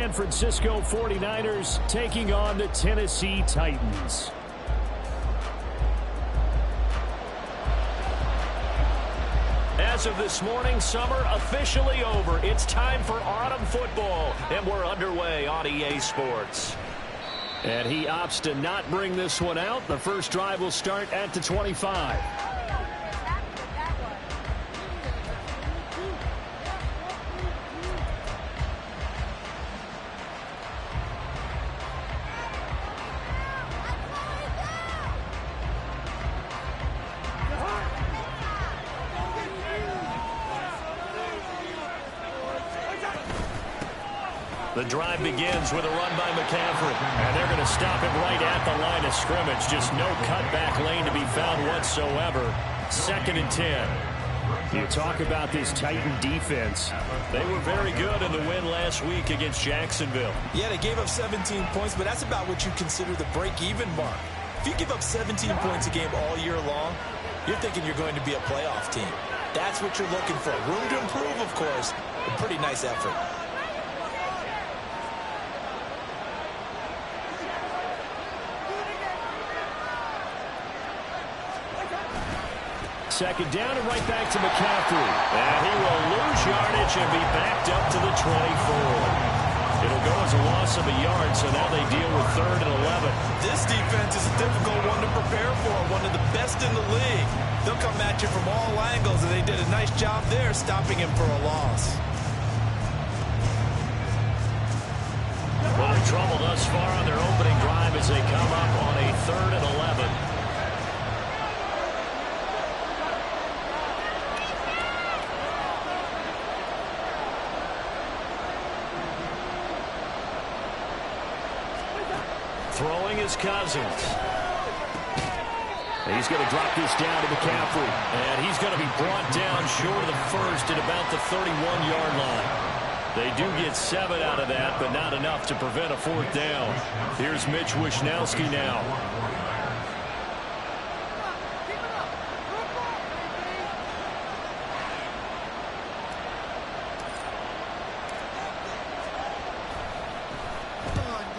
San Francisco 49ers taking on the Tennessee Titans. As of this morning, summer officially over. It's time for autumn football, and we're underway on EA Sports. And he opts to not bring this one out. The first drive will start at the 25. The drive begins with a run by McCaffrey. And they're going to stop him right at the line of scrimmage. Just no cutback lane to be found whatsoever. 2nd and 10. You talk about this Titan defense. They were very good in the win last week against Jacksonville. Yeah, they gave up 17 points, but that's about what you consider the break-even mark. If you give up 17 points a game all year long, you're thinking you're going to be a playoff team. That's what you're looking for. Room to improve, of course. A pretty nice effort. Second down and right back to McCaffrey. And he will lose yardage and be backed up to the 24. It'll go as a loss of a yard, so now they deal with 3rd and 11. This defense is a difficult one to prepare for, one of the best in the league. They'll come at you from all angles, and they did a nice job there stopping him for a loss. Well, in trouble thus far on their opening drive as they come up on a 3rd and 11. Throwing is Cousins. He's going to drop this down to McCaffrey. And he's going to be brought down short of the first at about the 31-yard line. They do get 7 out of that, but not enough to prevent a 4th down. Here's Mitch Wishnowski now.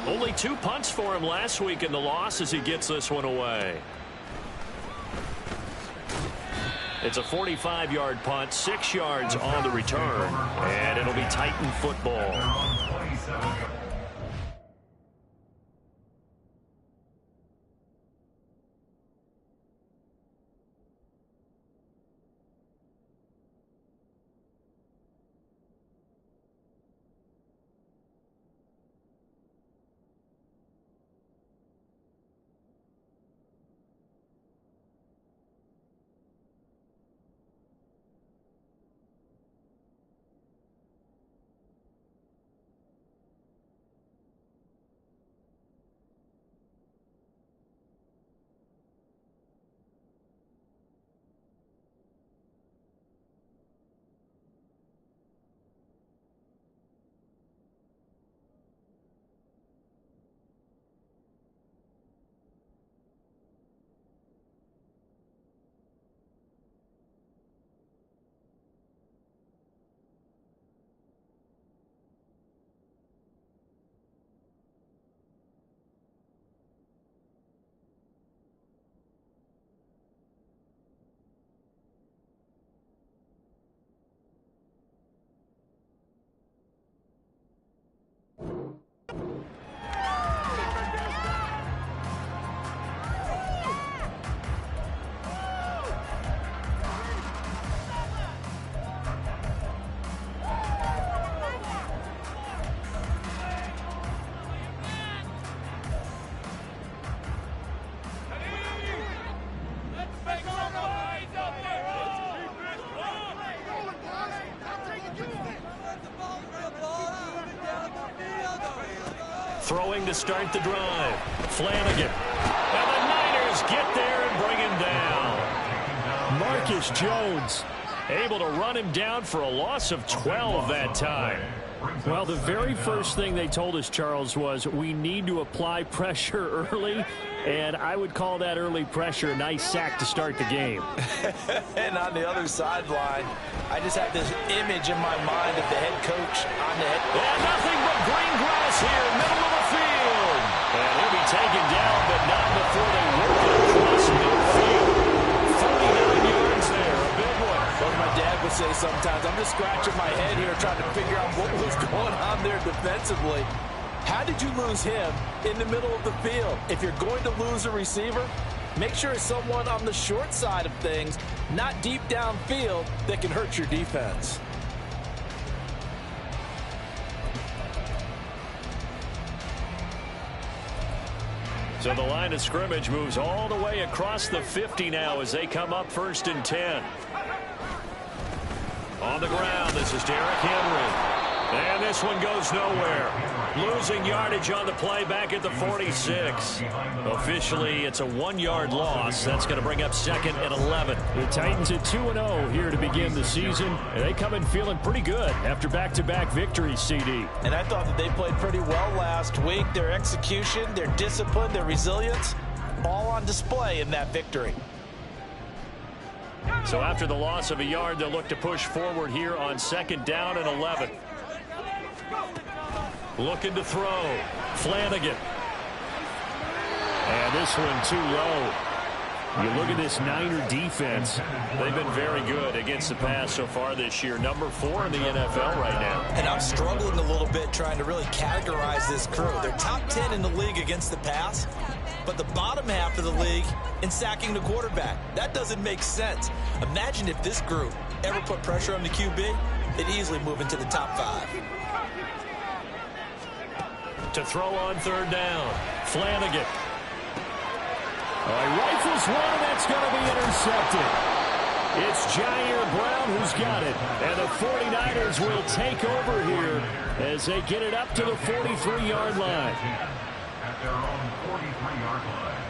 Only 2 punts for him last week in the loss as he gets this one away. It's a 45-yard punt, 6 yards on the return, and it'll be Titan football. Throwing to start the drive. Flanagan. And the Niners get there and bring him down. Marcus Jones able to run him down for a loss of 12 that time. Well, the very first thing they told us, Charles, was we need to apply pressure early, and I would call that early pressure a nice sack to start the game. And on the other sideline, I just have this image in my mind of the head coach on the head. And nothing but green grass here, middle of the field. And he'll be taken down, but not before they work it across midfield. 49 yards there, a big one. Well, my dad would say sometimes, I'm just scratching my head here trying to figure out what was going on there defensively. How did you lose him in the middle of the field? If you're going to lose a receiver, make sure it's someone on the short side of things, not deep downfield, that can hurt your defense. So the line of scrimmage moves all the way across the 50 now as they come up 1st and 10. On the ground, this is Derrick Henry. And this one goes nowhere. Losing yardage on the play back at the 46. Officially, it's a 1-yard loss. That's going to bring up 2nd and 11. The Titans at 2-0 here to begin the season. And they come in feeling pretty good after back-to-back victories, CD. And I thought that they played pretty well last week. Their execution, their discipline, their resilience, all on display in that victory. So after the loss of a yard, they'll look to push forward here on 2nd down and 11. Looking to throw. Flanagan. And this one too low. You look at this Niner defense. They've been very good against the pass so far this year. Number 4 in the NFL right now. And I'm struggling a little bit trying to really categorize this crew. They're top 10 in the league against the pass, but the bottom half of the league in sacking the quarterback. That doesn't make sense. Imagine if this group ever put pressure on the QB, they'd easily move into the top 5. To throw on 3rd down. Flanagan. He rifles one, and that's going to be intercepted. It's Jair Brown who's got it. And the 49ers will take over here as they get it up to the 43-yard line. At their own 43-yard line.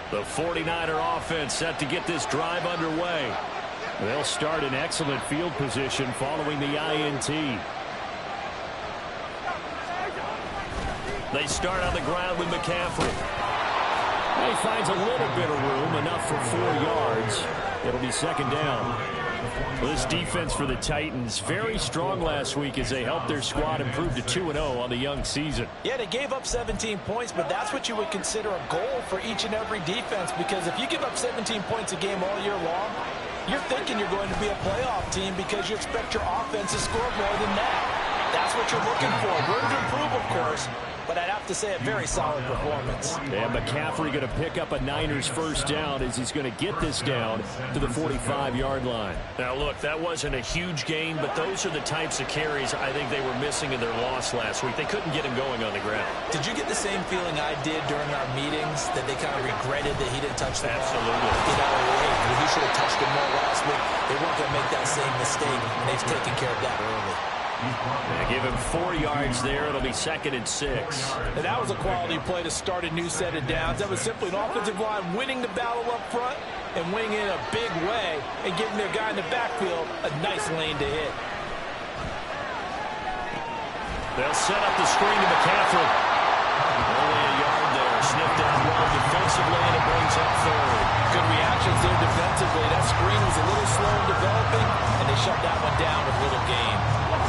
The 49er offense set to get this drive underway. They'll start in excellent field position following the INT. They start on the ground with McCaffrey. He finds a little bit of room, enough for 4 yards. It'll be 2nd down. Well, this defense for the Titans, very strong last week as they helped their squad improve to 2-0 on the young season. Yeah, they gave up 17 points, but that's what you would consider a goal for each and every defense, because if you give up 17 points a game all year long, you're thinking you're going to be a playoff team because you expect your offense to score more than that. That's what you're looking for. Room to improve, of course, but I'd have to say a very solid performance. And McCaffrey going to pick up a Niners 1st down as he's going to get this down to the 45-yard line. Now, look, that wasn't a huge gain, but those are the types of carries I think they were missing in their loss last week. They couldn't get him going on the ground. Did you get the same feeling I did during our meetings, that they kind of regretted that he didn't touch the ball? Absolutely. You know, he should have touched it more last week. They weren't going to make that same mistake, and they've taken care of that early. They give him 4 yards there. It'll be 2nd and 6. And that was a quality play to start a new set of downs. That was simply an offensive line winning the battle up front and winning in a big way and giving their guy in the backfield a nice lane to hit. They'll set up the screen to McCaffrey. Only a yard there. Sniffed out well defensively, and it brings up 3rd. Good reactions there defensively. That screen was a little slow in developing, and they shut that one down with little gain.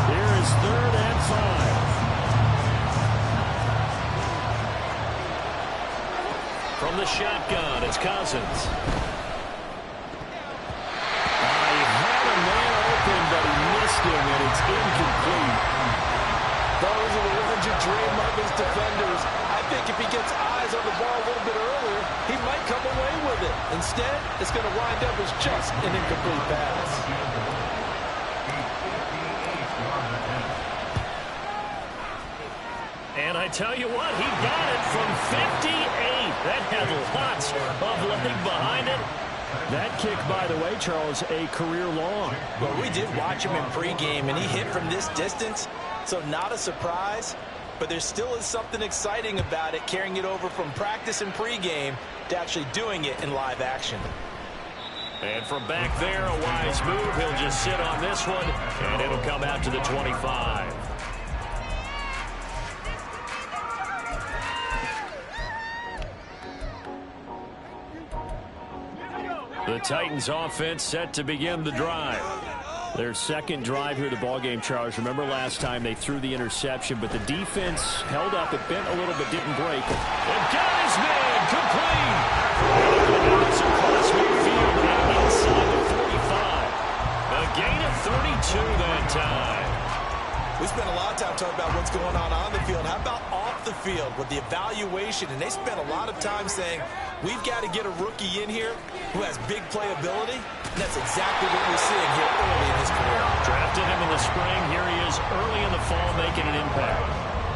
Here is 3rd and 5. From the shotgun, it's Cousins. He had a man open, but he missed him, and it's incomplete. Those are the ones you dream of as defenders. I think if he gets eyes on the ball a little bit earlier, he might come away with it. Instead, it's going to wind up as just an incomplete pass. And I tell you what, he got it from 58. That had lots of leg behind it. That kick, by the way, Charles, a career long. Well, we did watch him in pregame, and he hit from this distance, so not a surprise. But there still is something exciting about it, carrying it over from practice and pregame to actually doing it in live action. And from back there, a wise move. He'll just sit on this one, and it'll come out to the 25. The Titans offense set to begin the drive. Their second drive here, the ballgame, Charles. Remember last time they threw the interception, but the defense held up. It bent a little bit, didn't break. And got his man complete. It's across midfield and inside the 45. A gain of 32 that time. We spent a lot of time talking about what's going on the field. How about off the field with the evaluation? And they spent a lot of time saying, we've got to get a rookie in here who has big playability. And that's exactly what we're seeing here early in his career. Drafted him in the spring. Here he is early in the fall making an impact.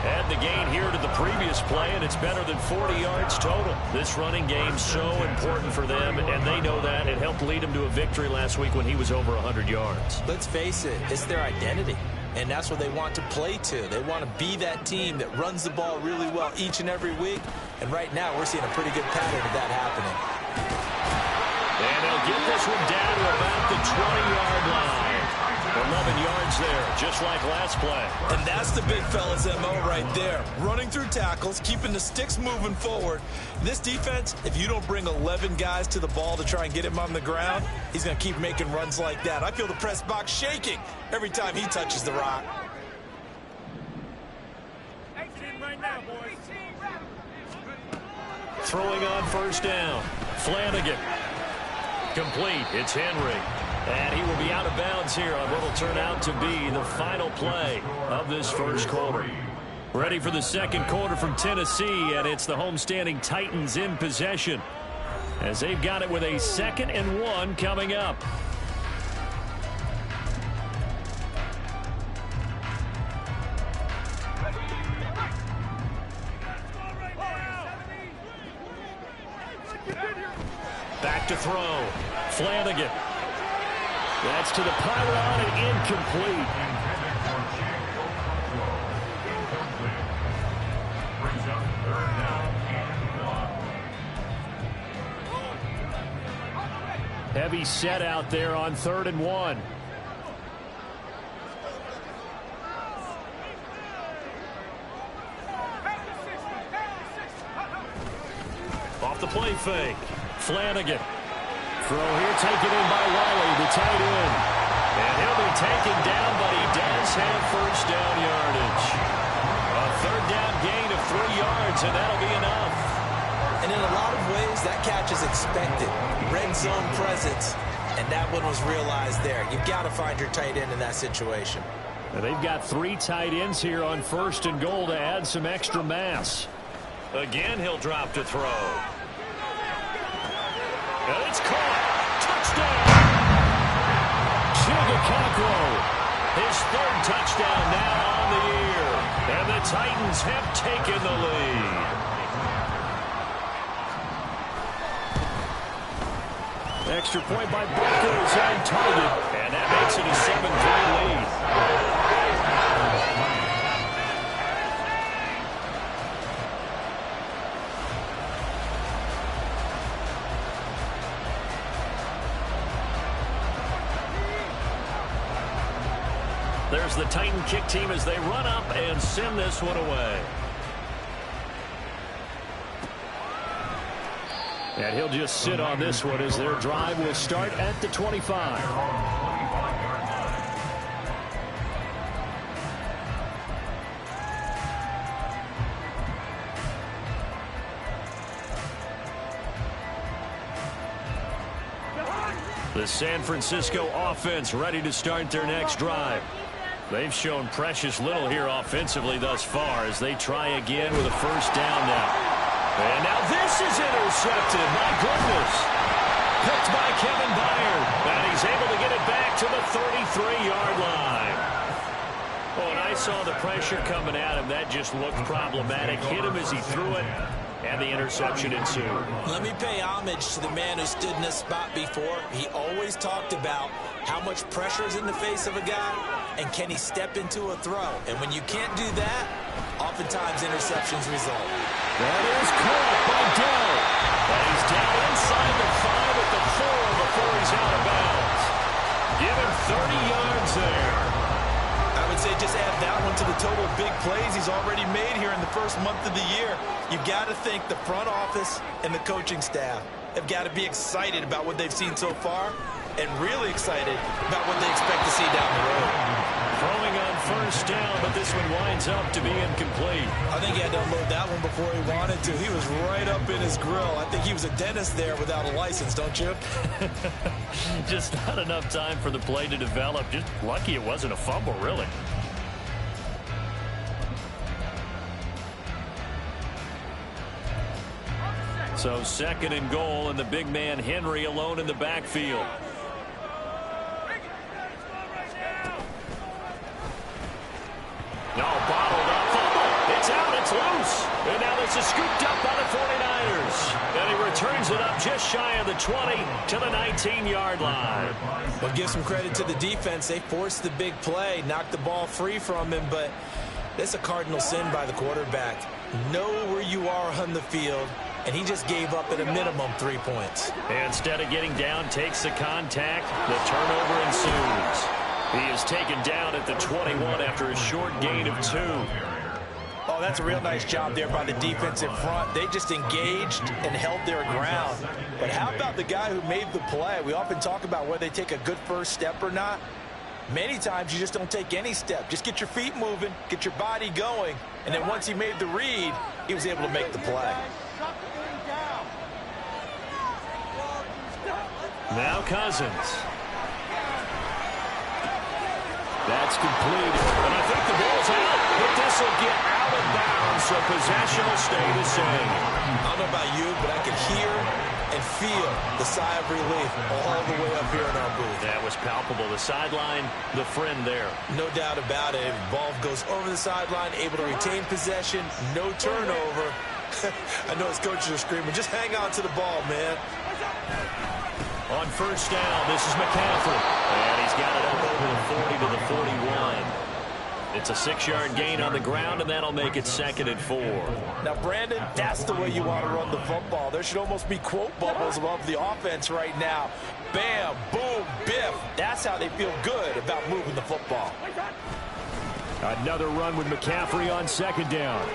Add the gain here to the previous play, and it's better than 40 yards total. This running game's so important for them, and they know that. It helped lead them to a victory last week when he was over 100 yards. Let's face it, it's their identity. And that's what they want to play to. They want to be that team that runs the ball really well each and every week. And right now, we're seeing a pretty good pattern of that happening. And they'll get this one down to about the 20-yard line. 11 yards there, just like last play. And that's the big fella's MO right there. Running through tackles, keeping the sticks moving forward. This defense, if you don't bring 11 guys to the ball to try and get him on the ground, he's going to keep making runs like that. I feel the press box shaking every time he touches the rock. Throwing on first down. Flanagan. Complete. It's Henry. And he will be out of bounds here on what will turn out to be the final play of this first quarter. Ready for the second quarter from Tennessee, and it's the homestanding Titans in possession as they've got it with a 2nd and 1 coming up. Back to throw. Flanagan. That's to the pylon and incomplete. Heavy set out there on 3rd and 1. Off the play fake. Flanagan. Throw here taken in by Riley, the tight end. And he'll be taken down, but he does have first down yardage. A 3rd down gain of 3 yards, and that'll be enough. And in a lot of ways, that catch is expected. Red zone presence, and that one was realized there. You've got to find your tight end in that situation. And they've got 3 tight ends here on 1st and goal to add some extra mass. Again, he'll drop to throw. And it's caught. Touchdown. Wk. His 3rd touchdown now on the year. And the Titans have taken the lead. Extra point by Booker is on target. And that makes it a 7-3 lead. There's the Titan kick team as they run up and send this one away. And he'll just sit on this one as their drive will start at the 25. The San Francisco offense ready to start their next drive. They've shown precious little here offensively thus far as they try again with a first down now. And now this is intercepted. My goodness. Picked by Kevin Byard. And he's able to get it back to the 33-yard line. Oh, and I saw the pressure coming at him. That just looked problematic. Hit him as he threw it. And the interception ensued. Let me pay homage to the man who stood in this spot before. He always talked about how much pressure is in the face of a guy and can he step into a throw. And when you can't do that, oftentimes interceptions result. That is caught by Dell. And he's down inside the 5 at the 4 before he's out of bounds. Give him 30 yards there. I would say just add that one to the total big plays he's already made here in the first month of the year. You've got to think the front office and the coaching staff have got to be excited about what they've seen so far. and really excited about what they expect to see down the road. Throwing on first down, but this one winds up to be incomplete. I think he had to unload that one before he wanted to. He was right up in his grill. I think he was a dentist there without a license, don't you? Just not enough time for the play to develop. Just lucky it wasn't a fumble, really. So second and goal, and the big man Henry alone in the backfield. No, bottled up. Fumble. It's out. It's loose. And now this is scooped up by the 49ers. And he returns it up just shy of the 20 to the 19-yard line. Well, give some credit to the defense. They forced the big play, knocked the ball free from him, but that's a cardinal sin by the quarterback. Know where you are on the field, and he just gave up at a minimum 3 points. And instead of getting down, takes the contact. The turnover ensues. He is taken down at the 21 after a short gain of 2. Oh, that's a real nice job there by the defensive front. They just engaged and held their ground. But how about the guy who made the play? We often talk about whether they take a good first step or not. Many times you just don't take any step. Just get your feet moving, get your body going, and then once he made the read, he was able to make the play. Now Cousins. That's complete. And I think the ball's out, but this will get out of bounds, so possession will stay the same. I don't know about you, but I can hear and feel the sigh of relief all the way up here in our booth. That was palpable. The sideline, the friend there. No doubt about it. Ball goes over the sideline, able to retain possession, no turnover. I know his coaches are screaming, just hang on to the ball, man. On first down, this is McCaffrey. And he's got it up over the 40 to the 41. It's a 6-yard gain on the ground, and that'll make it 2nd and 4. Now, Brandon, that's the way you want to run the football. There should almost be quote bubbles above the offense right now. Bam, boom, biff. That's how they feel good about moving the football. Another run with McCaffrey on 2nd down.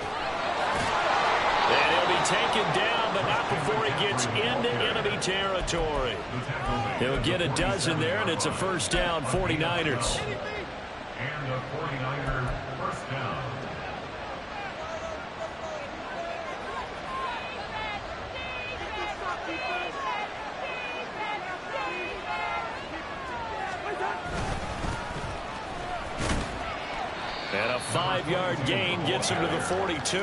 And he'll be taken down, but not before he gets into enemy territory. He'll get a dozen there, and it's a first down, 49ers. And the 49ers first down. And a 5-yard gain gets him to the 42.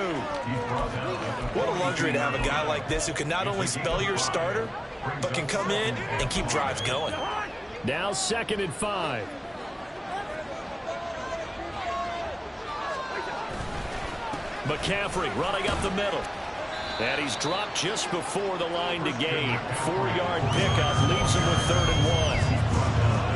What a luxury to have a guy like this who can not only spell your starter, but can come in and keep drives going. Now 2nd and 5. McCaffrey running up the middle. And he's dropped just before the line to gain. 4-yard pickup leaves him with 3rd and 1.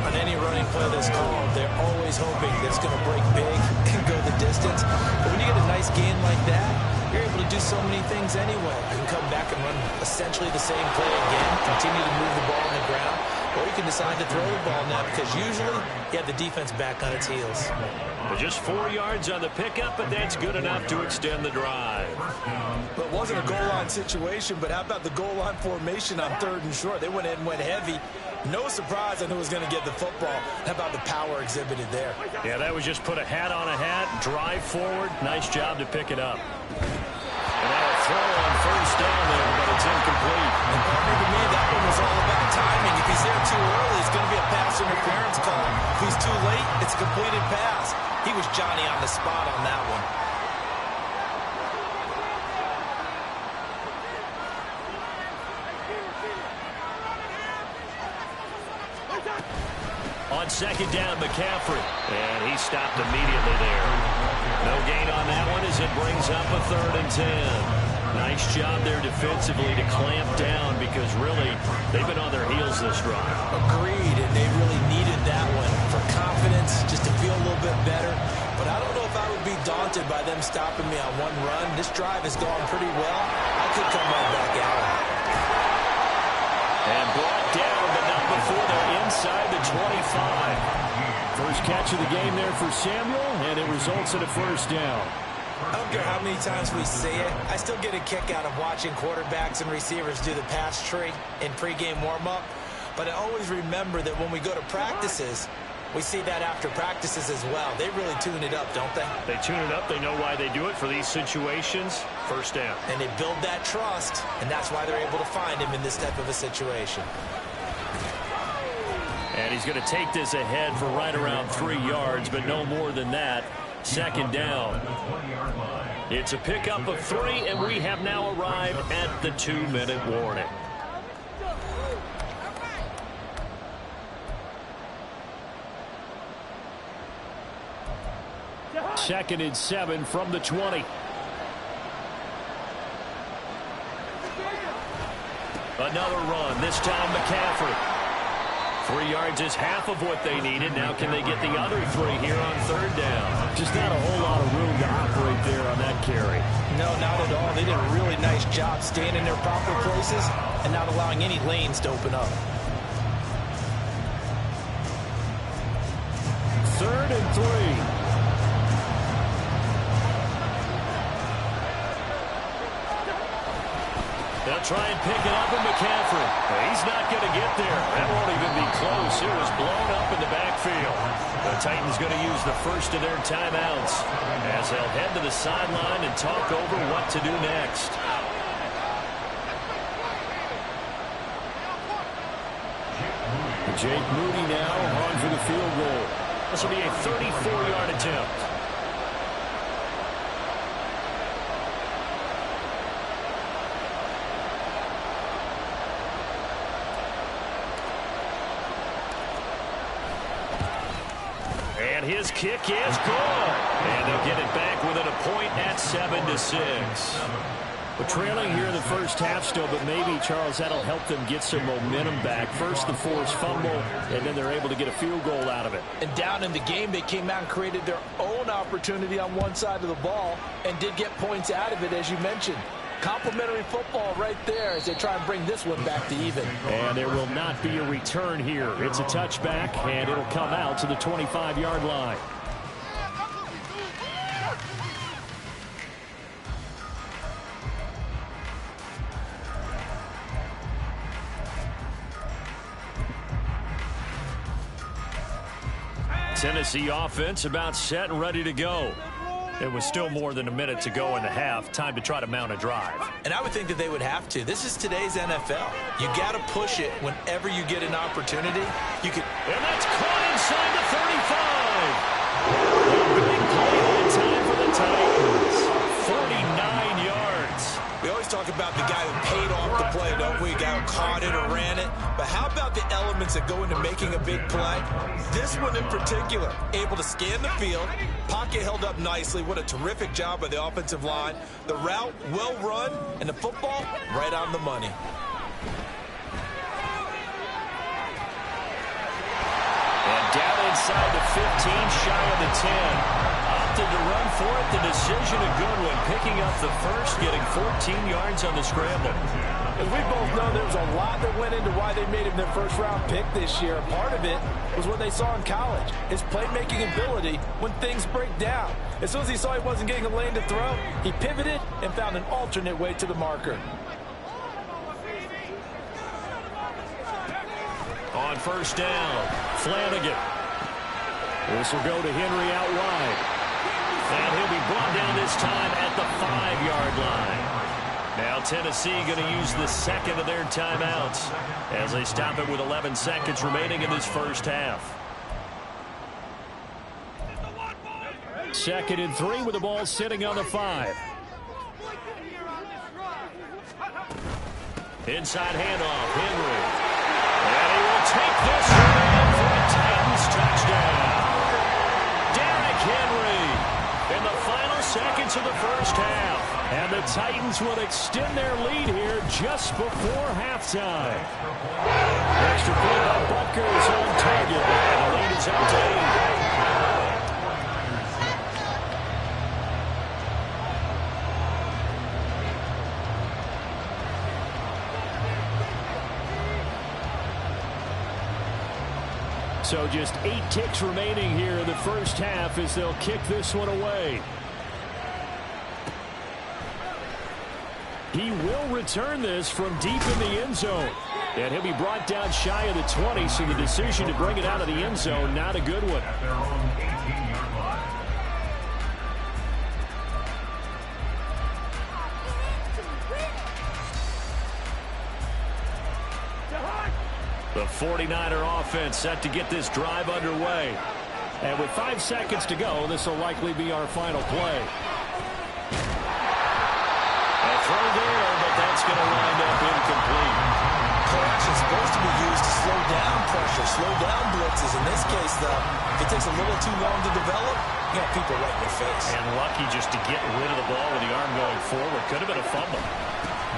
On any running play that's called, they're always hoping that it's going to break big and go the distance. But when you get a nice gain like that, you're able to do so many things anyway. You can come back and run essentially the same play again, continue to move the ball on the ground, or you can decide to throw the ball now because usually you have the defense back on its heels. But just 4 yards on the pickup, but that's good enough to extend the drive. Well, it wasn't a goal line situation, but how about the goal line formation on 3rd and short? They went in and went heavy. No surprise on who was going to get the football. How about the power exhibited there? Yeah, that was just put a hat on a hat, drive forward. Nice job to pick it up. And now a throw on first down there, but it's incomplete. And partner, to me, that one was all about timing. If he's there too early, it's going to be a pass interference call. If he's too late, it's a completed pass. He was Johnny on the spot on that one. On 2nd down, McCaffrey. And he stopped immediately there. No gain on that one as it brings up a 3rd and 10. Nice job there defensively to clamp down because really they've been on their heels this drive. Agreed, and they really needed that one for confidence, just to feel a little bit better. But I don't know if I would be daunted by them stopping me on one run. This drive has gone pretty well. I could come right back out. And brought down, but not before they're inside the 25. First catch of the game there for Samuel, and it results in a first down. I don't care how many times we say it, I still get a kick out of watching quarterbacks and receivers do the pass tree in pregame warm-up. But I always remember that when we go to practices, we see that after practices as well. They really tune it up, don't they? They tune it up. They know why they do it for these situations. First down. And they build that trust, and that's why they're able to find him in this type of a situation. And he's going to take this ahead for right around 3 yards, but no more than that. Second down. It's a pickup of 3, and we have now arrived at the 2-minute warning. Second and 7 from the 20. Another run, this time McCaffrey. 3 yards is half of what they needed. Now can they get the other 3 here on third down? Just not a whole lot of room to operate there on that carry. No, not at all. They did a really nice job staying in their proper places and not allowing any lanes to open up. Third and 3. They'll try and pick it up with McCaffrey. He's not going to get there. That won't even be close. It was blown up in the backfield. The Titans going to use the first of their timeouts as they'll head to the sideline and talk over what to do next. Jake Moody now on for the field goal. This will be a 34-yard attempt. His kick is good. And they'll get it back within a point at 7-6. We're trailing here in the first half still, but maybe, Charles, that'll help them get some momentum back. First the forced fumble, and then they're able to get a field goal out of it. And down in the game, they came out and created their own opportunity on one side of the ball and did get points out of it, as you mentioned. Complimentary football right there as they try and bring this one back to even. And there will not be a return here. It's a touchback, and it'll come out to the 25-yard line. Tennessee offense about set and ready to go. It was still more than a minute to go in the half. Time to try to mount a drive. And I would think that they would have to. This is today's NFL. You got to push it whenever you get an opportunity. You could. And that's caught inside the 35. A big play that time for the Titans. 49 yards. We always talk about the guy who paid off the play, don't we? A guy who caught it or ran it. But how about the elements that go into making a big play? This one in particular, able to scan the field. Pocket held up nicely. What a terrific job by the offensive line. The route, well run, and the football, right on the money. And down inside the 15, shy of the 10. Opted to run for it. The decision a good one. Picking up the first, getting 14 yards on the scramble. As we both know, there was a lot that went into why they made him their first-round pick this year. Part of it was what they saw in college, his playmaking ability when things break down. As soon as he saw he wasn't getting a lane to throw, he pivoted and found an alternate way to the marker. On first down, Flanagan. This will go to Henry out wide. And he'll be brought down this time at the 5-yard line. Now Tennessee going to use the second of their timeouts as they stop it with 11 seconds remaining in this first half. Second and 3 with the ball sitting on the 5. Inside handoff, Henry. And he will take this one for a Titans touchdown. Derrick Henry in the final seconds of the first half. And the Titans will extend their lead here just before halftime. Extra point by Butker is on target. The lead is up to 8. So just 8 ticks remaining here in the first half as they'll kick this one away. He will return this from deep in the end zone. And he'll be brought down shy of the 20, so the decision to bring it out of the end zone, not a good one. At their own 18-yard line. The 49er offense set to get this drive underway. And with 5 seconds to go, this will likely be our final play. A throw there, but that's going to wind up incomplete. Play action is supposed to be used to slow down pressure, slow down blitzes. In this case, though, if it takes a little too long to develop, you got people right in your face. And lucky just to get rid of the ball with the arm going forward. Could have been a fumble.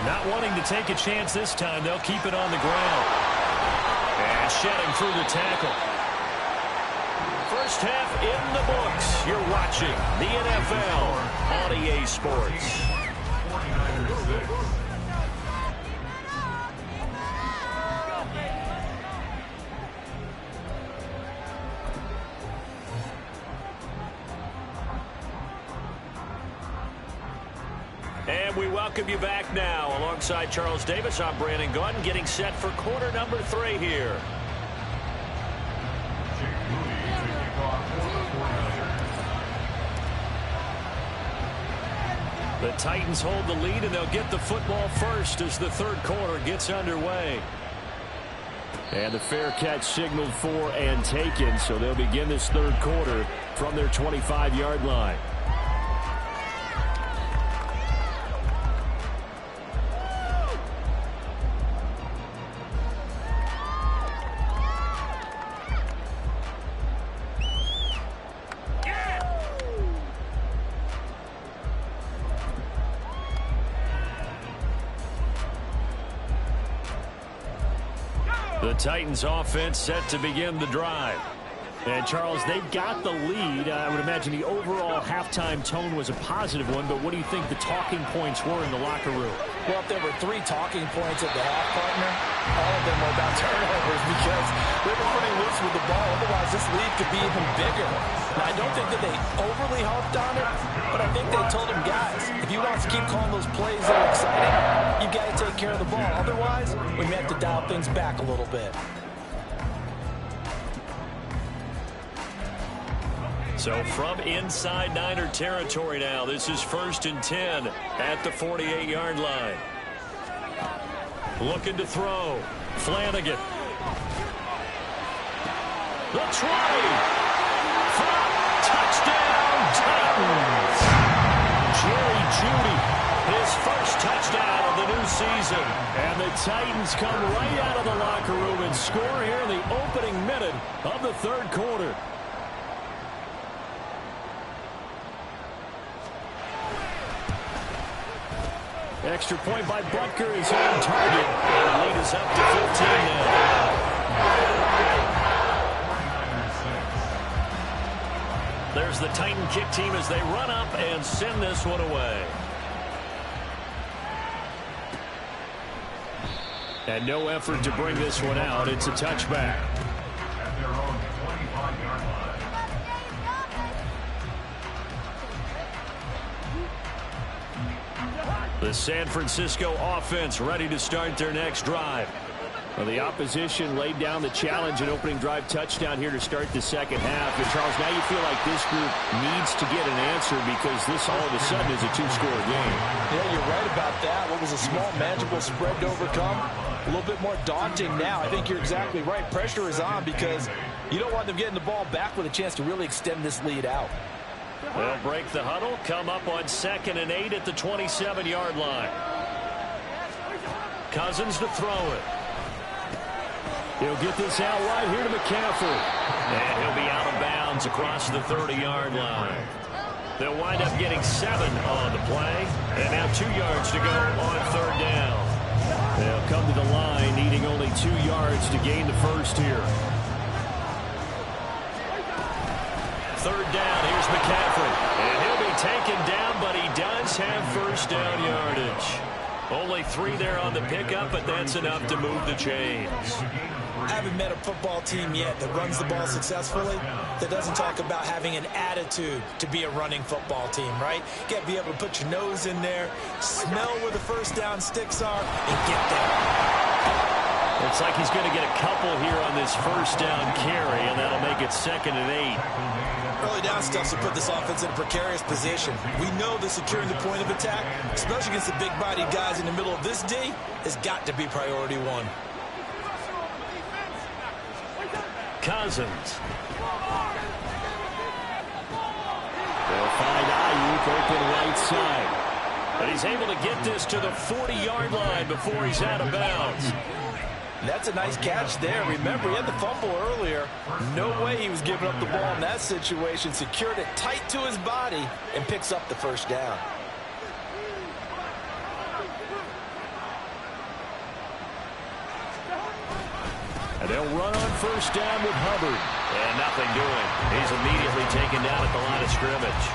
Not wanting to take a chance this time, they'll keep it on the ground. And shedding through the tackle. First half in the books. You're watching the NFL on EA Sports. 49ers 6. And we welcome you back now. Alongside Charles Davis, I'm Brandon Gaudin, getting set for quarter number 3 here. The Titans hold the lead, and they'll get the football first as the third quarter gets underway. And the fair catch signaled for and taken, so they'll begin this third quarter from their 25-yard line. The Titans offense set to begin the drive. And, Charles, they've got the lead. I would imagine the overall halftime tone was a positive one, but what do you think the talking points were in the locker room? Well, if there were 3 talking points at the half, partner, all of them were about turnovers because they were pretty loose with the ball. Otherwise, this lead could be even bigger. Now, I don't think that they overly harped on it, but I think they told them, guys, if you want us to keep calling those plays that are exciting, you got to take care of the ball. Otherwise, we may have to dial things back a little bit. So from inside Niner territory now, this is 1st and 10 at the 48-yard line. Looking to throw. Flanagan. The try. Touchdown, Titans. Jerry Jeudy, his first touchdown of the new season. And the Titans come right out of the locker room and score here in the opening minute of the third quarter. Extra point by Butker is on target. The lead is up to 15 now. There's the Titan kick team as they run up and send this one away. And no effort to bring this one out. It's a touchback. At their own 25-yard line. The San Francisco offense ready to start their next drive. Well, the opposition laid down the challenge and opening drive touchdown here to start the second half. And, Charles, now you feel like this group needs to get an answer because this all of a sudden is a 2-score game. Yeah, you're right about that. What was a small, manageable spread to overcome? A little bit more daunting now. I think you're exactly right. Pressure is on because you don't want them getting the ball back with a chance to really extend this lead out. They'll break the huddle, come up on 2nd and 8 at the 27-yard line. Cousins to throw it. He'll get this out right here to McCaffrey. And he'll be out of bounds across the 30-yard line. They'll wind up getting 7 on the play. And now 2 yards to go on 3rd down. They'll come to the line needing only 2 yards to gain the first here. 3rd down, here's McCaffrey. And he'll be taken down, but he does have first down yardage. Only 3 there on the pickup, but that's enough to move the chains. I haven't met a football team yet that runs the ball successfully that doesn't talk about having an attitude to be a running football team, right? You got to be able to put your nose in there, smell where the first down sticks are, and get there. Looks like he's going to get a couple here on this first down carry, and that'll make it 2nd and 8. Early down stuff to put this offense in a precarious position. We know that securing the point of attack, especially against the big-bodied guys in the middle of this D, has got to be priority one. Cousins. They'll find Ayuk open right side. But he's able to get this to the 40-yard line before he's out of bounds. That's a nice catch there. Remember, he had the fumble earlier. No way he was giving up the ball in that situation. Secured it tight to his body and picks up the first down. And they'll run on first down with Hubbard. And nothing doing. He's immediately taken down at the line of scrimmage.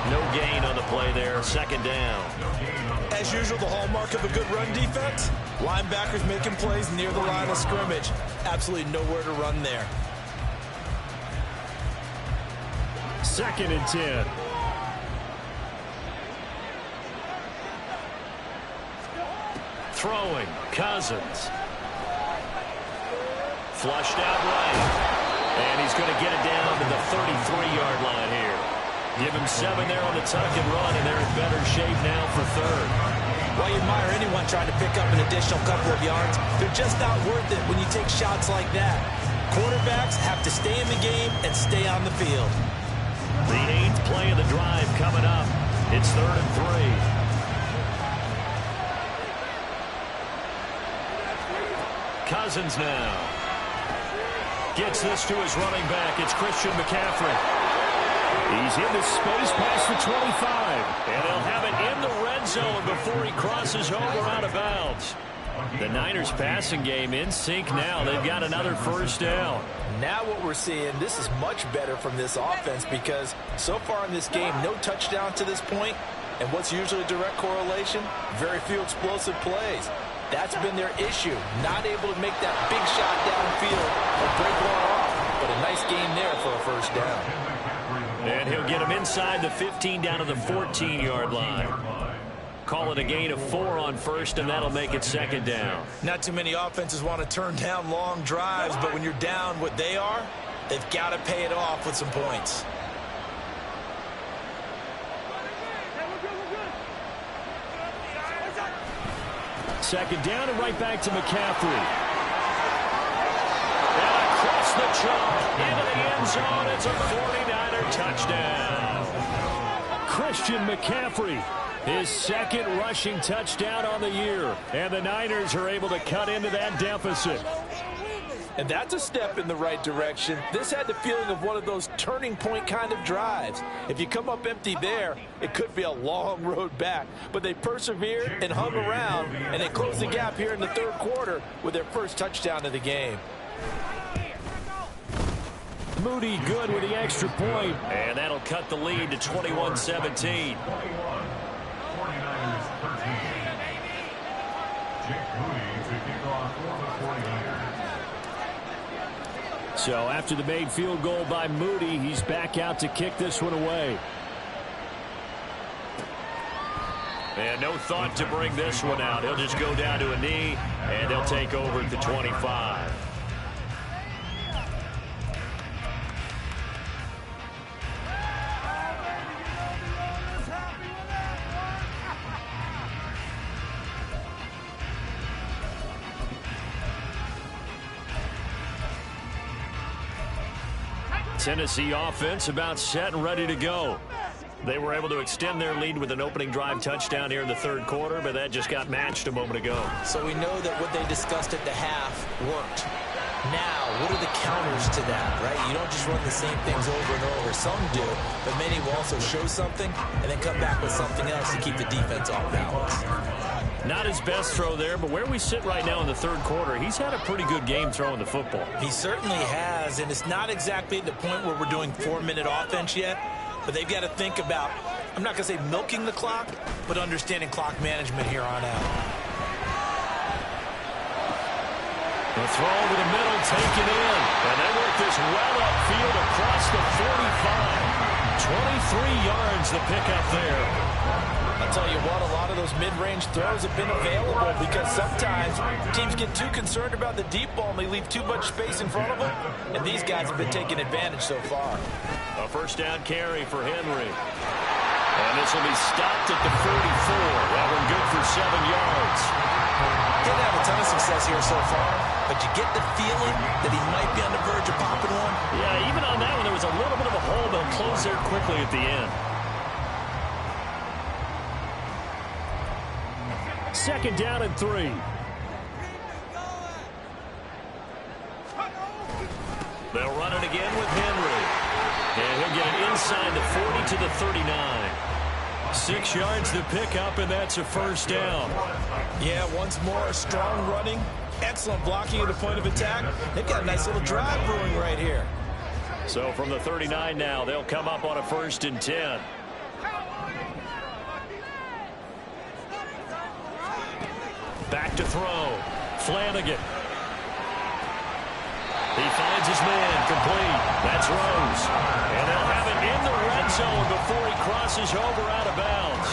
No gain on the play there. 2nd down. As usual, the hallmark of a good run defense, linebackers making plays near the line of scrimmage. Absolutely nowhere to run there. 2nd and 10. Throwing. Cousins. Flushed out right. And he's going to get it down to the 33-yard line here. Give him 7 there on the tuck and run, and they're in better shape now for 3rd. While you admire anyone trying to pick up an additional couple of yards, they're just not worth it when you take shots like that. Quarterbacks have to stay in the game and stay on the field. The 8th play of the drive coming up. It's 3rd and 3. Cousins now. Gets this to his running back. It's Christian McCaffrey. He's in the space past the 25. And they'll have it in the red zone before he crosses over out of bounds. The Niners passing game in sync now. They've got another first down. Now what we're seeing, this is much better from this offense because so far in this game, no touchdown to this point. And what's usually a direct correlation? Very few explosive plays. That's been their issue. Not able to make that big shot downfield or break one off. But a nice game there for a first down. And he'll get him inside the 15 down to the 14-yard line. Call it a gain of 4 on first, and that'll make it 2nd down. Not too many offenses want to turn down long drives, but when you're down what they are, they've got to pay it off with some points. Second down and right back to McCaffrey. And across the chalk into the end zone. It's a 49er touchdown. Christian McCaffrey, his 2nd rushing touchdown on the year. And the Niners are able to cut into that deficit. And that's a step in the right direction. This had the feeling of one of those turning point kind of drives. If you come up empty there, it could be a long road back. But they persevered and hung around, and they closed the gap here in the 3rd quarter with their first touchdown of the game. Moody good with the extra point. And that'll cut the lead to 21-17. 49ers 13. Jake Moody to kick off for the 49ers. So after the made field goal by Moody, he's back out to kick this one away. And no thought to bring this one out. He'll just go down to a knee, and they'll take over at the 25. Tennessee offense about set and ready to go. They were able to extend their lead with an opening drive touchdown here in the 3rd quarter, but that just got matched a moment ago. So we know that what they discussed at the half worked. Now, what are the counters to that, right? You don't just run the same things over and over. Some do, but many will also show something and then come back with something else to keep the defense off balance. Not his best throw there, but where we sit right now in the 3rd quarter, he's had a pretty good game throwing the football. He certainly has, and it's not exactly at the point where we're doing 4-minute offense yet, but they've got to think about, I'm not going to say milking the clock, but understanding clock management here on out. The throw over the middle, taken in. And they work this well upfield across the 45. 23 yards the pickup there. I'll tell you what, a lot of those mid-range throws have been available because sometimes teams get too concerned about the deep ball and they leave too much space in front of them. And these guys have been taking advantage so far. A first down carry for Henry. And this will be stopped at the 44. That one good for 7 yards. Didn't have a ton of success here so far, but you get the feeling that he might be on the verge of popping one. Yeah, even on that one, there was a little bit of a hole. They'll close there quickly at the end. Second down and 3. They'll run it again with Henry. And he'll get it inside the 40 to the 39. 6 yards to pick up, and that's a first down. Yeah, once more, strong running, excellent blocking at the point of attack. They've got a nice little drive brewing right here. So from the 39 now, they'll come up on a 1st and 10. Back to throw. Flanagan. He finds his man, complete. That's Rose. And they'll have it in the red zone before he crosses over out of bounds.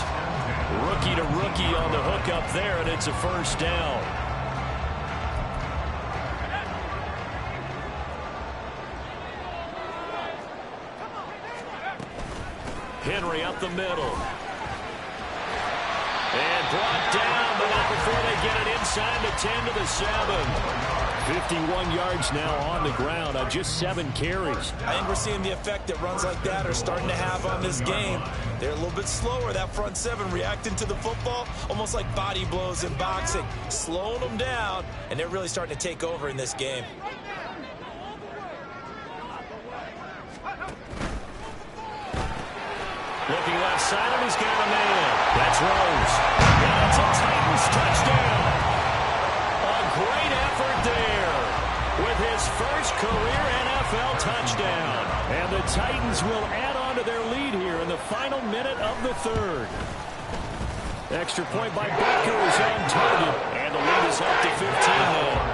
Rookie to rookie on the hook up there, and it's a first down. Henry up the middle. And brought down, but not before they get it inside the 10 to the 7. 51 yards now on the ground on just 7 carries. I think we're seeing the effect that runs like that are starting to have on this game. They're a little bit slower, that front 7, reacting to the football, almost like body blows in boxing, slowing them down, and they're really starting to take over in this game. Looking left side, and he's got a man. That's Rose. And it's a Titans touchdown. A great effort there with his first career NFL touchdown. And the Titans will add on to their lead here in the final minute of the 3rd. Extra point by Baker is on target. And the lead is up to 15 now.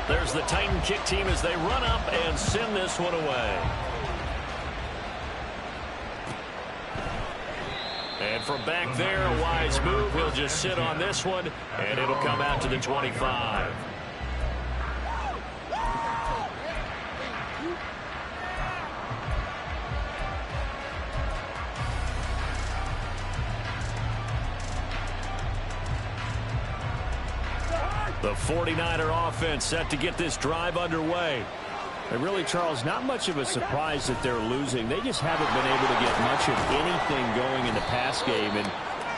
There's the Titan kick team as they run up and send this one away. And from back there, a wise move. He'll just sit on this one, and it'll come out to the 25. The 49er offense set to get this drive underway. And really, Charles, not much of a surprise that they're losing. They just haven't been able to get much of anything going in the pass game. And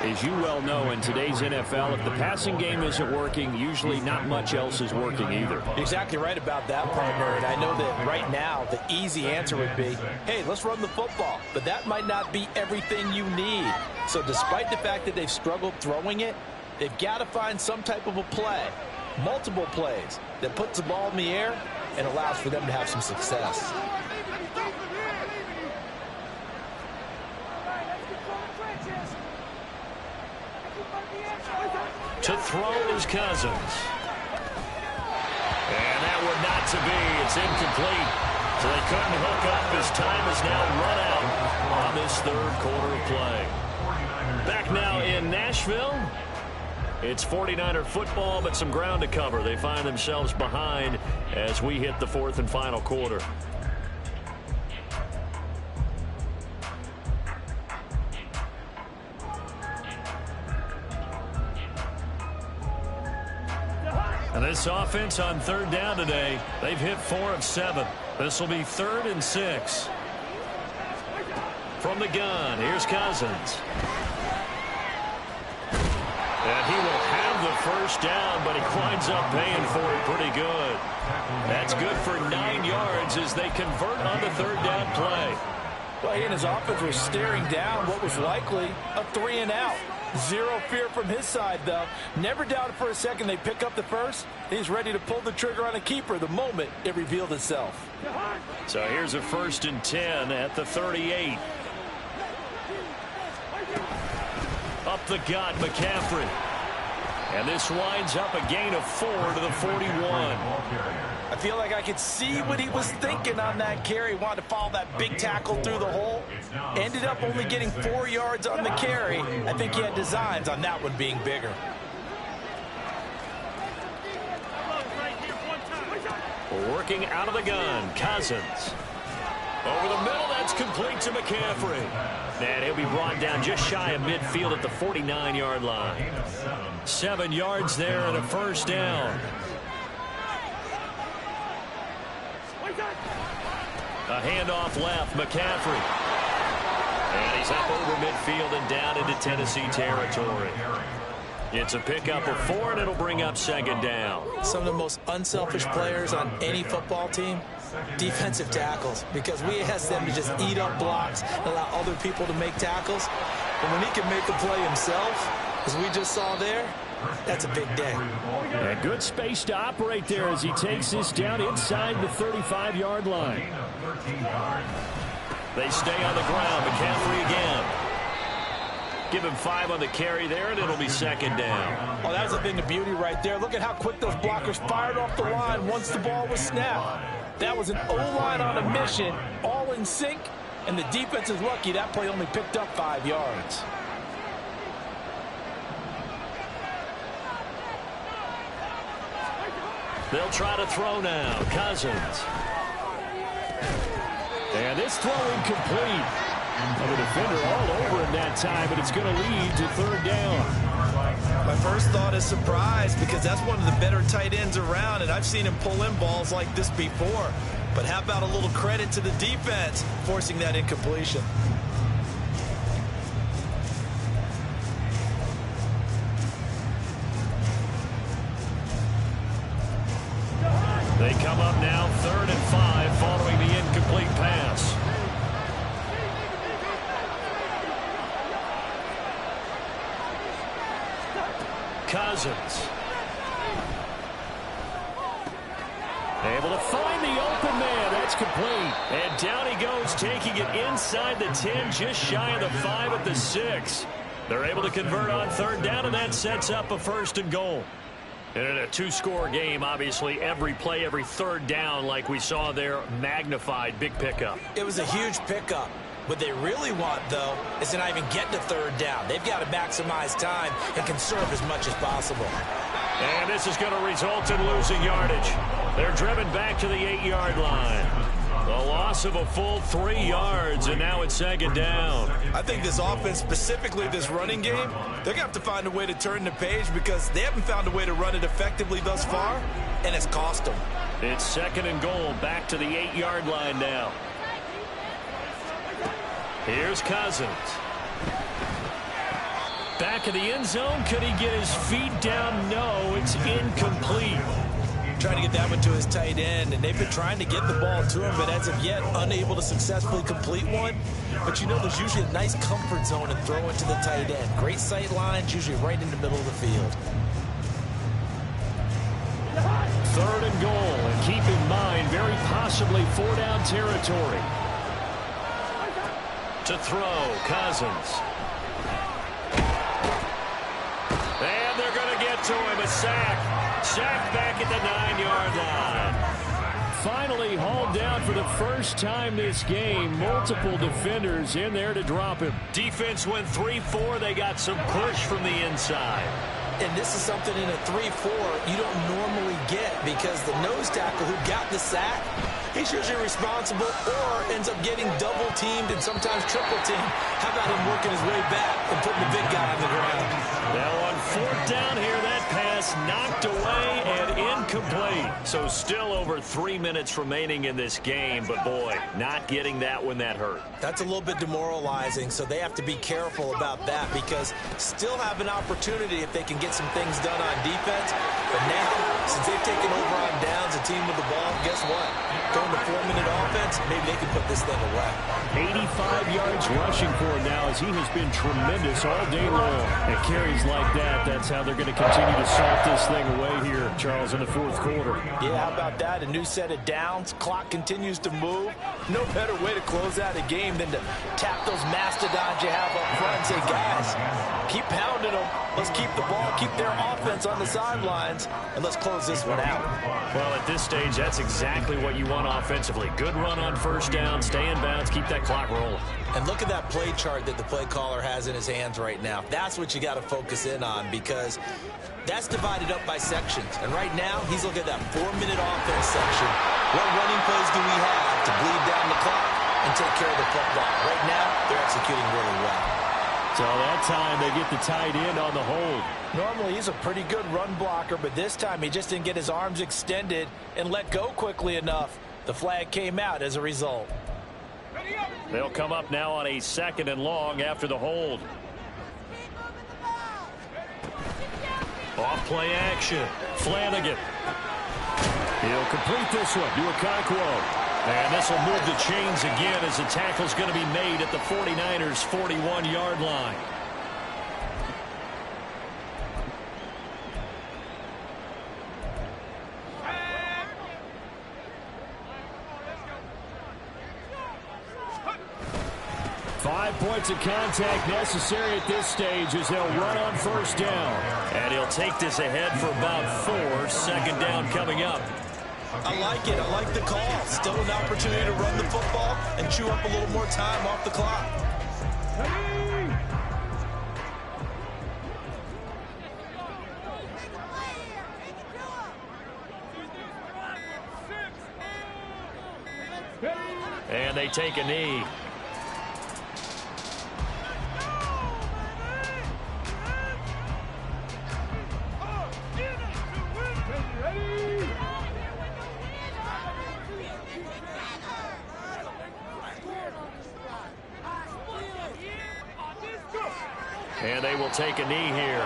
as you well know, in today's NFL, if the passing game isn't working, usually not much else is working either. Exactly right about that, partner. And I know that right now the easy answer would be, hey, let's run the football. But that might not be everything you need. So despite the fact that they've struggled throwing it, they've got to find some type of a play, multiple plays, that puts the ball in the air and allows for them to have some success. To throw is Cousins. And that would not to be. It's incomplete. So they couldn't hook up. His time is now run out on this 3rd quarter of play. Back now in Nashville. It's 49er football, but some ground to cover. They find themselves behind as we hit the 4th and final quarter. And this offense on 3rd down today, they've hit 4 of 7. This will be 3rd and 6. From the gun, here's Cousins. And he will have the first down, but he winds up paying for it pretty good. That's good for 9 yards as they convert on the 3rd down play. Well, he and his offense was staring down what was likely a 3 and out. Zero fear from his side, though. Never doubted for a second they pick up the first. He's ready to pull the trigger on a keeper the moment it revealed itself. So here's a 1st and 10 at the 38. Up the gut, McCaffrey. And this winds up a gain of 4 to the 41. I feel like I could see what he was thinking on that carry. Wanted to follow that big tackle through the hole. Ended up only getting 4 yards on the carry. I think he had designs on that one being bigger. Working out of the gun, Cousins. Over the middle, that's complete to McCaffrey. And he'll be brought down just shy of midfield at the 49-yard line. 7 yards there and a first down. A handoff left, McCaffrey. And he's up over midfield and down into Tennessee territory. It's a pickup of 4, and it'll bring up second down. Some of the most unselfish players on any football team, defensive tackles, because we ask them to just eat up blocks and allow other people to make tackles. But when he can make a play himself, as we just saw there, that's a big day. A good space to operate there as he takes this down inside the 35-yard line. They stay on the ground. McCaffrey again. Give him 5 on the carry there, and it'll be second down. Oh, that's a thing of beauty right there. Look at how quick those blockers fired off the line once the ball was snapped. That was an O-line on a mission, all in sync, and the defense is lucky that play only picked up 5 yards. They'll try to throw now. Cousins. And this throw incomplete. And the defender all over him that time, but it's going to lead to third down. My first thought is surprise, because that's one of the better tight ends around, and I've seen him pull in balls like this before. But how about a little credit to the defense forcing that incompletion? They come up now 3rd and 5 following the incomplete pass. Cousins. Able to find the open man. That's complete. And down he goes, taking it inside the 10, just shy of the 5 at the 6. They're able to convert on third down, and that sets up a 1st and goal. And in a 2-score game, obviously, every play, every third down, like we saw there, magnified, big pickup. It was a huge pickup. What they really want, though, is to not even get to third down. They've got to maximize time and conserve as much as possible. And this is going to result in losing yardage. They're driven back to the 8-yard line. The loss of a full 3 yards, and now it's second down. I think this offense, specifically this running game, they're going to have to find a way to turn the page because they haven't found a way to run it effectively thus far, and it's cost them. It's second and goal, back to the 8-yard line now. Here's Cousins. Back of the end zone. Could he get his feet down? No, it's incomplete. Trying to get that one to his tight end, and they've been trying to get the ball to him, but as of yet, unable to successfully complete one. But you know, there's usually a nice comfort zone and throw it to the tight end. Great sight lines, usually right in the middle of the field. 3rd and goal, and keep in mind, very possibly 4-down territory. To throw, Cousins. And they're going to get to him. A sack. Sack back at the 9-yard line. Finally hauled down for the first time this game. Multiple defenders in there to drop him. Defense went 3-4. They got some push from the inside. And this is something in a 3-4 you don't normally get because the nose tackle who got the sack, he's usually responsible or ends up getting double teamed and sometimes triple teamed. How about him working his way back and putting the big guy on the ground? Now on 4th down here, that pass knocked away and incomplete. So still over 3 minutes remaining in this game, but boy, not getting that one, that hurt. That's a little bit demoralizing, so they have to be careful about that because still have an opportunity if they can get some things done on defense. But now, since they've taken over on downs, a team with the ball, guess what? Going to 4-minute offense, maybe they can put this thing away. 85 yards rushing for him now as he has been tremendous all day long. And carries like that, that's how they're going to continue to salt this thing away here, Charles, in the 4th quarter. Yeah, how about that? A new set of downs. Clock continues to move. No better way to close out a game than to tap those mastodons you have up front and say, guys, keep pounding them. Let's keep the ball, keep their offense on the sidelines, and let's close this one out. Well, at this stage, that's exactly what you want offensively. Good run on first down, stay in bounds, keep that clock rolling. And look at that play chart that the play caller has in his hands right now. That's what you got to focus in on, because that's divided up by sections. And right now, he's looking at that 4-minute offense section. What running plays do we have to bleed down the clock and take care of the football? Right now, they're executing really well. So that time, they get the tight end on the hold. Normally, he's a pretty good run blocker, but this time he just didn't get his arms extended and let go quickly enough. The flag came out as a result. They'll come up now on a 2nd and long after the hold. Off play action. Flanagan. He'll complete this one to Okonkwo. And this will move the chains again as the tackle's going to be made at the 49ers' 41-yard line. Five points of contact necessary at this stage as they'll run on first down. And he'll take this ahead for about 4. 2nd down coming up. I like it. I like the call. Still an opportunity to run the football and chew up a little more time off the clock. And they take a knee. And they will take a knee here.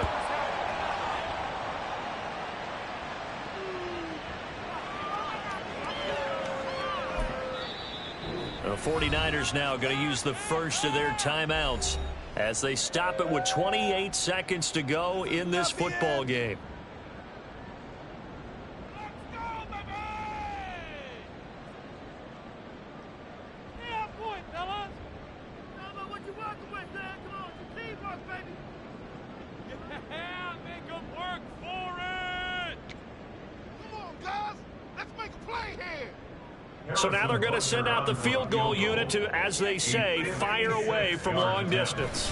The 49ers now going to use the first of their timeouts as they stop it with 28 seconds to go in this football game. So now they're going to send out the field goal unit to, as they say, fire away from long distance.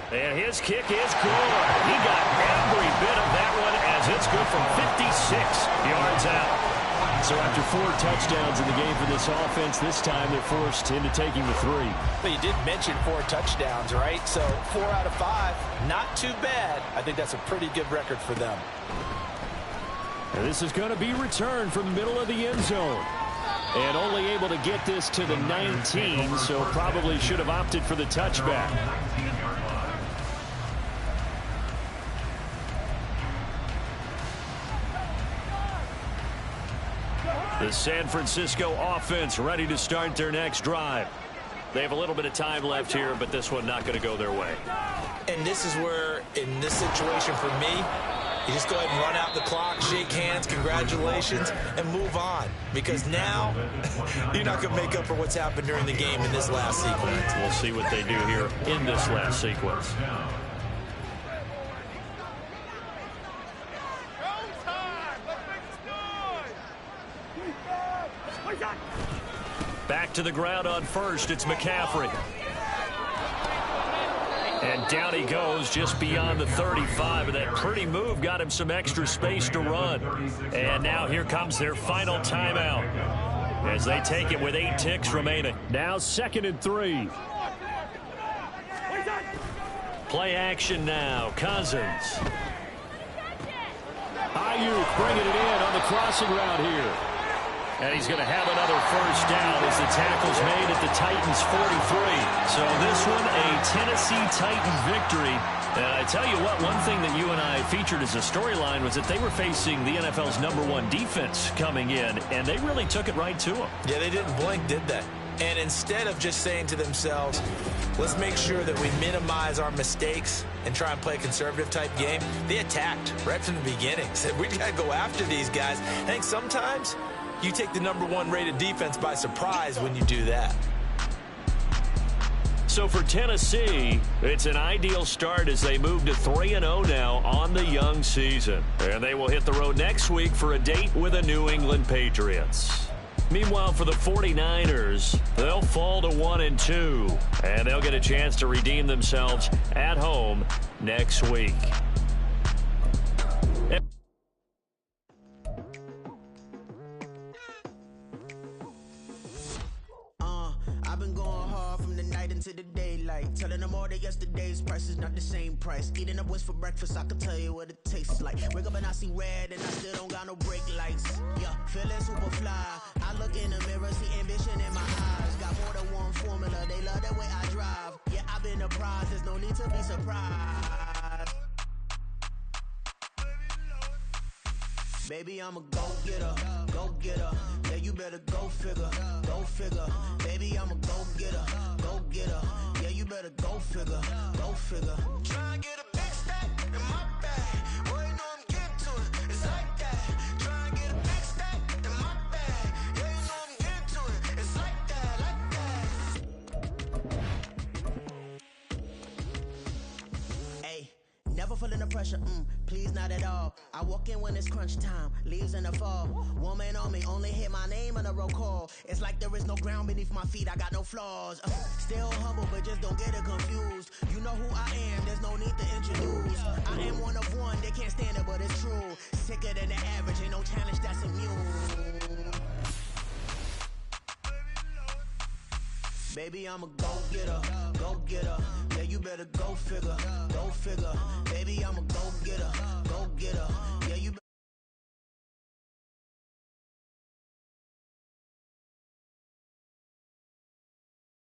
And his kick is good. He got every bit of that one as it's good from 56 yards out. So after 4 touchdowns in the game for this offense, this time they're forced into taking the 3. But you did mention 4 touchdowns, right? So 4 out of 5, not too bad. I think that's a pretty good record for them. And this is going to be returned from the middle of the end zone. And only able to get this to the 19, so probably should have opted for the touchback. The San Francisco offense ready to start their next drive. They have a little bit of time left here, but this one not going to go their way. And this is where, in this situation for me, you just go ahead and run out the clock, shake hands, congratulations, and move on. Because now, you're not going to make up for what's happened during the game in this last sequence. We'll see what they do here in this last sequence. Back to the ground on first. It's McCaffrey. And down he goes just beyond the 35. And that pretty move got him some extra space to run. And now here comes their final timeout as they take it with 8 ticks remaining. Now 2nd and 3. Play action now. Cousins. Ayuk bringing it in on the crossing route here. And he's going to have another first down as the tackle's made at the Titans' 43. So this one, a Tennessee Titan victory. And I tell you what, one thing that you and I featured as a storyline was that they were facing the NFL's #1 defense coming in, and they really took it right to them. Yeah, they didn't blink, did they? And instead of just saying to themselves, let's make sure that we minimize our mistakes and try and play a conservative type game, they attacked right from the beginning. Said, we got to go after these guys. I think sometimes You take the #1 rated defense by surprise when you do that. So for Tennessee, it's an ideal start as they move to 3-0 now on the young season. And they will hit the road next week for a date with the New England Patriots. Meanwhile, for the 49ers, they'll fall to 1-2, and they'll get a chance to redeem themselves at home next week. I've been going hard from the night into the daylight, telling them all that yesterday's price is not the same price. Eating up wings for breakfast, I can tell you what it tastes like. Wake up and I see red and I still don't got no brake lights. Yeah, feeling super fly. I look in the mirror, see ambition in my eyes. Got more than one formula, they love the way I drive. Yeah, I've been a prize, there's no need to be surprised. Baby, I'm a go-getter, go-getter. Yeah, you better go figure, go figure. Baby, I'm a go-getter, go-getter. Yeah, you better go figure, go figure. Try and get a big stack in my bag. Boy, you know I'm getting to it, it's like that. Try and get a big stack in my bag. Yeah, you know I'm getting to it, it's like that, like that. Hey, never feeling the pressure, please not at all. I walk in when it's crunch time, leaves in the fall. Woman on me, only hit my name on a roll call. It's like there is no ground beneath my feet, I got no flaws. Still humble, but just don't get it confused. You know who I am, there's no need to introduce. I am one of one, they can't stand it, but it's true. Sicker than the average, ain't no challenge that's immune. Baby, I'm a go-getter, go-getter. Yeah, you better go figure, go figure. Baby, I'm a go-getter, go